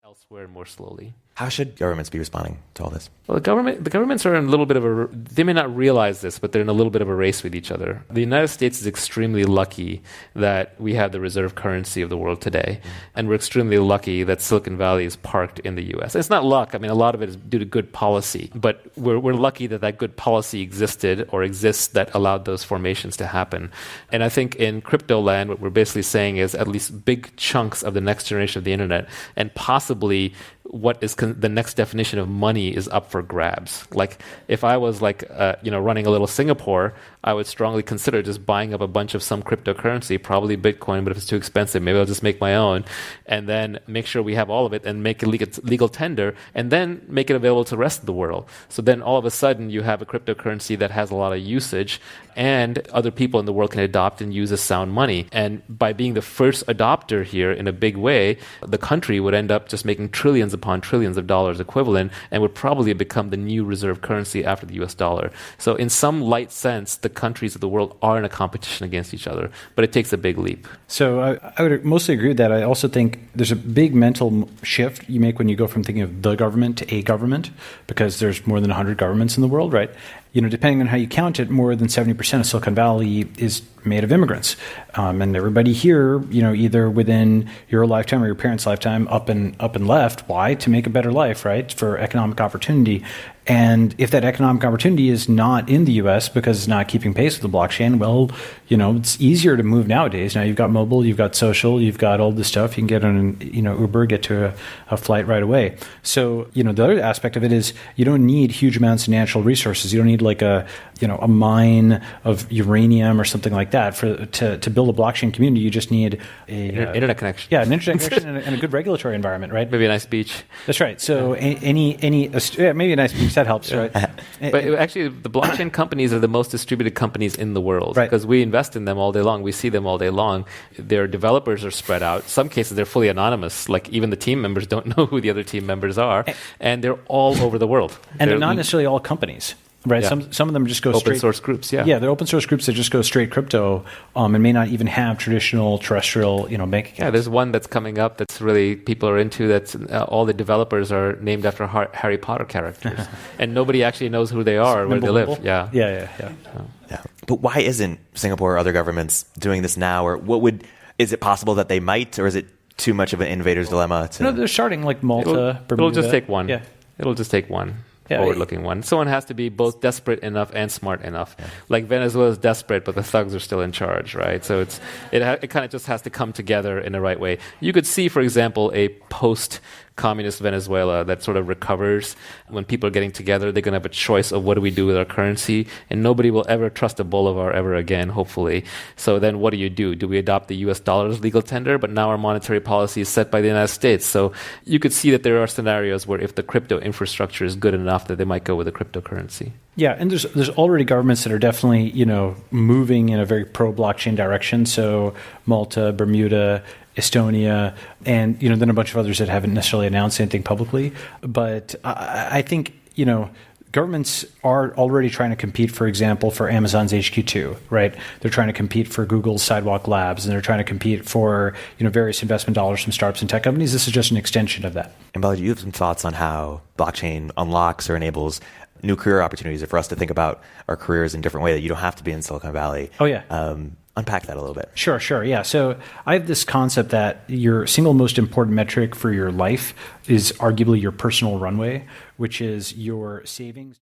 elsewhere more slowly. How should governments be responding to all this? Well, the governments are in a little bit of they may not realize this, but they're in a little bit of a race with each other. The United States is extremely lucky that we have the reserve currency of the world today. And we're extremely lucky that Silicon Valley is parked in the US. It's not luck. I mean, a lot of it is due to good policy. But we're lucky that good policy existed or exists that allowed those formations to happen. And I think in crypto land, what we're basically saying is at least big chunks of the next generation of the internet and possibly what is the next definition of money is up for grabs. Like if I was running a little Singapore, I would strongly consider just buying up a bunch of some cryptocurrency, probably Bitcoin, but if it's too expensive, maybe I'll just make my own and then make sure we have all of it and make it legal tender and then make it available to the rest of the world. So then all of a sudden you have a cryptocurrency that has a lot of usage and other people in the world can adopt and use as sound money. And by being the first adopter here in a big way, the country would end up just making trillions upon trillions of dollars equivalent and would probably become the new reserve currency after the US dollar. So in some light sense, the countries of the world are in a competition against each other, but it takes a big leap. So I would mostly agree with that. I also think there's a big mental shift you make when you go from thinking of the government to a government, because there's more than 100 governments in the world, right? Depending on how you count it, more than 70% of Silicon Valley is made of immigrants. And everybody here, either within your lifetime or your parents' lifetime, up and left. Why? To make a better life, right? For economic opportunity. And if that economic opportunity is not in the U.S. because it's not keeping pace with the blockchain, well, it's easier to move nowadays. Now you've got mobile, you've got social, you've got all this stuff. You can get on an Uber, get to a flight right away. So, the other aspect of it is you don't need huge amounts of natural resources. You don't need like a mine of uranium or something like that to build a blockchain community. You just need internet connection. Yeah, an internet connection and a good regulatory environment, right? Maybe a nice beach. That's right. So maybe a nice beach. That helps, right? But actually, the blockchain companies are the most distributed companies in the world Right. because we invest in them all day long. We see them all day long. Their developers are spread out. In some cases, they're fully anonymous. Like even the team members don't know who the other team members are, and they're all over the world. And they're not necessarily all companies. Right. Yeah. Some of them just go open straight source groups. Yeah. Yeah, they're open source groups that just go straight crypto and may not even have traditional terrestrial bank accounts. Yeah, there's one that's coming up that's really people are into. That's all the developers are named after Harry Potter characters, and nobody actually knows who they are or where they live. Yeah. Yeah. But why isn't Singapore or other governments doing this now? Or is it possible that they might, or is it too much of an innovator's dilemma? No, they're starting like Malta, Bermuda. It'll just take one. Yeah. It'll just take one. Yeah, forward-looking one. Someone has to be both desperate enough and smart enough. Yeah. Like Venezuela is desperate, but the thugs are still in charge, right? So it kind of just has to come together in the right way. You could see, for example, a post-communist Venezuela that sort of recovers. When people are getting together, they're going to have a choice of what do we do with our currency, and nobody will ever trust a bolivar ever again, hopefully. So then what do? Do we adopt the US dollar as legal tender? But now our monetary policy is set by the United States. So you could see that there are scenarios where if the crypto infrastructure is good enough, that they might go with a cryptocurrency. Yeah, and there's already governments that are definitely, moving in a very pro-blockchain direction. So Malta, Bermuda, Estonia, and, then a bunch of others that haven't necessarily announced anything publicly. But I think, governments are already trying to compete, for example, for Amazon's HQ2, right? They're trying to compete for Google's Sidewalk Labs, and they're trying to compete for, various investment dollars from startups and tech companies. This is just an extension of that. And Balaji, you have some thoughts on how blockchain unlocks or enables new career opportunities, or for us to think about our careers in a different way that you don't have to be in Silicon Valley. Oh, yeah. Unpack that a little bit. Sure. Yeah. So I have this concept that your single most important metric for your life is arguably your personal runway, which is your savings.